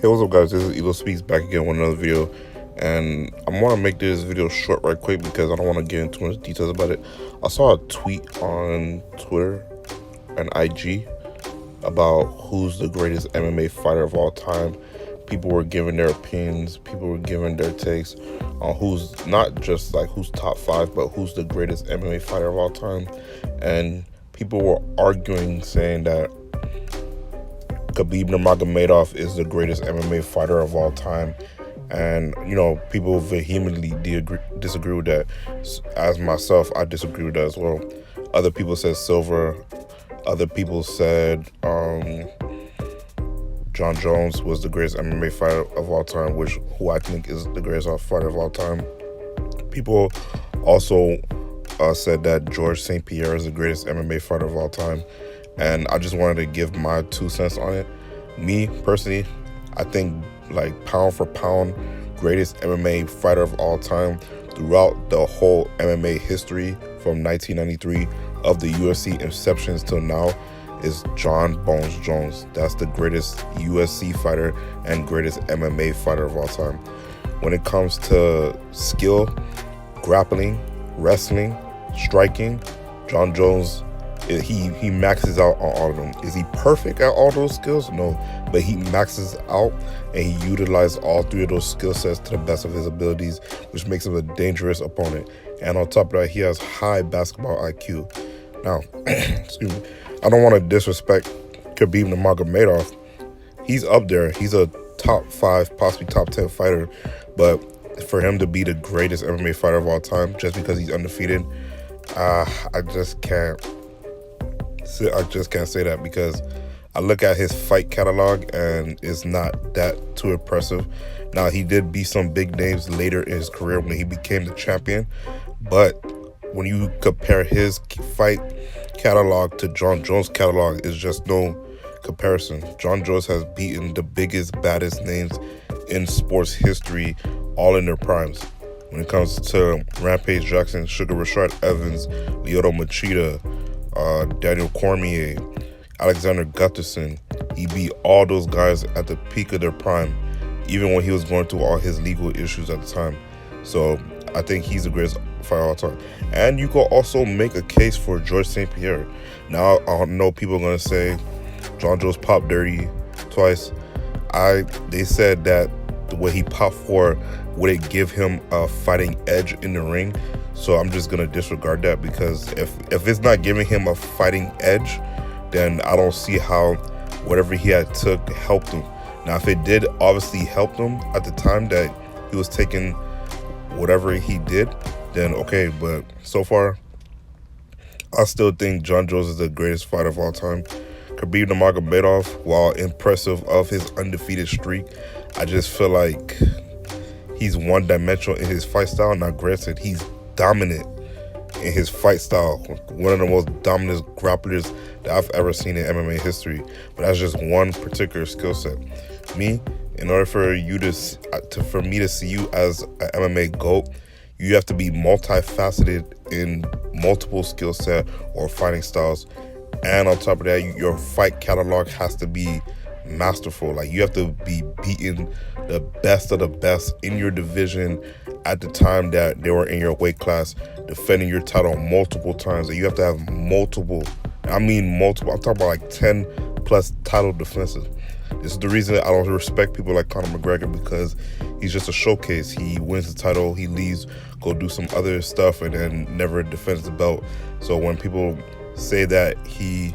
Hey, what's up, guys? This is Elo Speaks back again with another video, and I want to make this video short right quick because I don't want to get into too much details about it. I saw a tweet on Twitter and IG about who's the greatest MMA fighter of all time. People were giving their opinions, people were giving their takes on who's not just like who's top 5, but who's the greatest MMA fighter of all time. And people were arguing, saying that Khabib Nurmagomedov is the greatest MMA fighter of all time. And, people vehemently disagree with that. As myself, I disagree with that as well. Other people said Silver. Other people said John Jones was the greatest MMA fighter of all time, who I think is the greatest fighter of all time. People also said that George St. Pierre is the greatest MMA fighter of all time. And I just wanted to give my 2 cents on it. Me, personally, I think, like, pound for pound, greatest MMA fighter of all time throughout the whole MMA history from 1993 of the UFC inceptions till now is John Bones Jones. That's the greatest UFC fighter and greatest MMA fighter of all time. When it comes to skill, grappling, wrestling, striking, John Jones, he maxes out on all of them. Is he perfect at all those skills? No, but he maxes out and he utilizes all 3 of those skill sets to the best of his abilities, which makes him a dangerous opponent. And on top of that, he has high basketball IQ. Now, excuse me, I don't want to disrespect Khabib Nurmagomedov. He's up there. He's a top 5, possibly top 10 fighter. But for him to be the greatest MMA fighter of all time just because he's undefeated, I just can't say that, because I look at his fight catalog and it's not that too impressive. Now, he did beat some big names later in his career when he became the champion, but when you compare his fight catalog to John Jones' catalog, it's just no comparison. John Jones has beaten the biggest, baddest names in sports history, all in their primes. When it comes to Rampage Jackson, Sugar Rashad Evans, Lyoto Machida, Daniel Cormier, Alexander Gustafsson, he beat all those guys at the peak of their prime, even when he was going through all his legal issues at the time. So I think he's the greatest fighter of all time. And you could also make a case for George St. Pierre. Now, I know people are going to say John Jones popped dirty twice. They said that the way he popped for, would it give him a fighting edge in the ring? So I'm just going to disregard that, because if it's not giving him a fighting edge, then I don't see how whatever he had took helped him. Now, if it did obviously help him at the time that he was taking whatever he did, then okay. But so far, I still think John Jones is the greatest fighter of all time. Khabib Nurmagomedov, while impressive of his undefeated streak, I just feel like he's one-dimensional in his fight style. Now, granted, he's dominant in his fight style, one of the most dominant grapplers that I've ever seen in MMA history. But that's just one particular skill set. Me, in order for you for me to see you as an MMA GOAT, you have to be multifaceted in multiple skill set or fighting styles. And on top of that, your fight catalog has to be masterful. Like, you have to be beating the best of the best in your division at the time that they were in your weight class, defending your title multiple times. And you have to have multiple. I'm talking about like 10 plus title defenses. This is the reason I don't respect people like Conor McGregor, because he's just a showcase. He wins the title, he leaves, go do some other stuff, and then never defends the belt. So when people say that he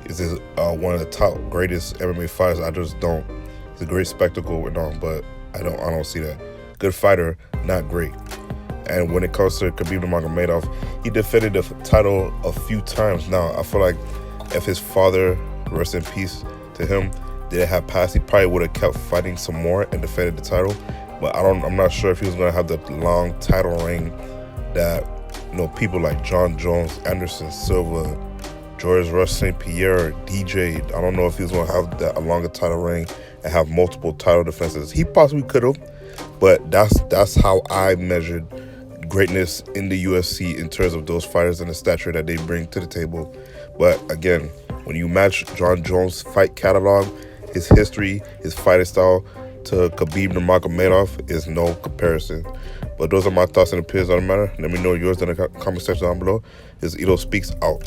is one of the top greatest MMA fighters, I just don't. It's a great spectacle and all, but I don't see that. Good fighter, not great. And when it comes to Khabib Nurmagomedov, he defended the title a few times. Now, I feel like if his father, rest in peace to him, didn't have passed, he probably would have kept fighting some more and defended the title. But I'm not sure if he was going to have the long title reign that people like John Jones, Anderson Silva, George Rush St. Pierre, DJ. I don't know if he was going to have a longer title reign and have multiple title defenses. He possibly could have, but that's how I measured greatness in the UFC in terms of those fighters and the stature that they bring to the table. But again, when you match John Jones' fight catalog his history, his fighting style to Khabib Nurmagomedov is no comparison. But those are my thoughts and opinions on the matter. Let me know yours in the comment section down below. This is Ito Speaks out.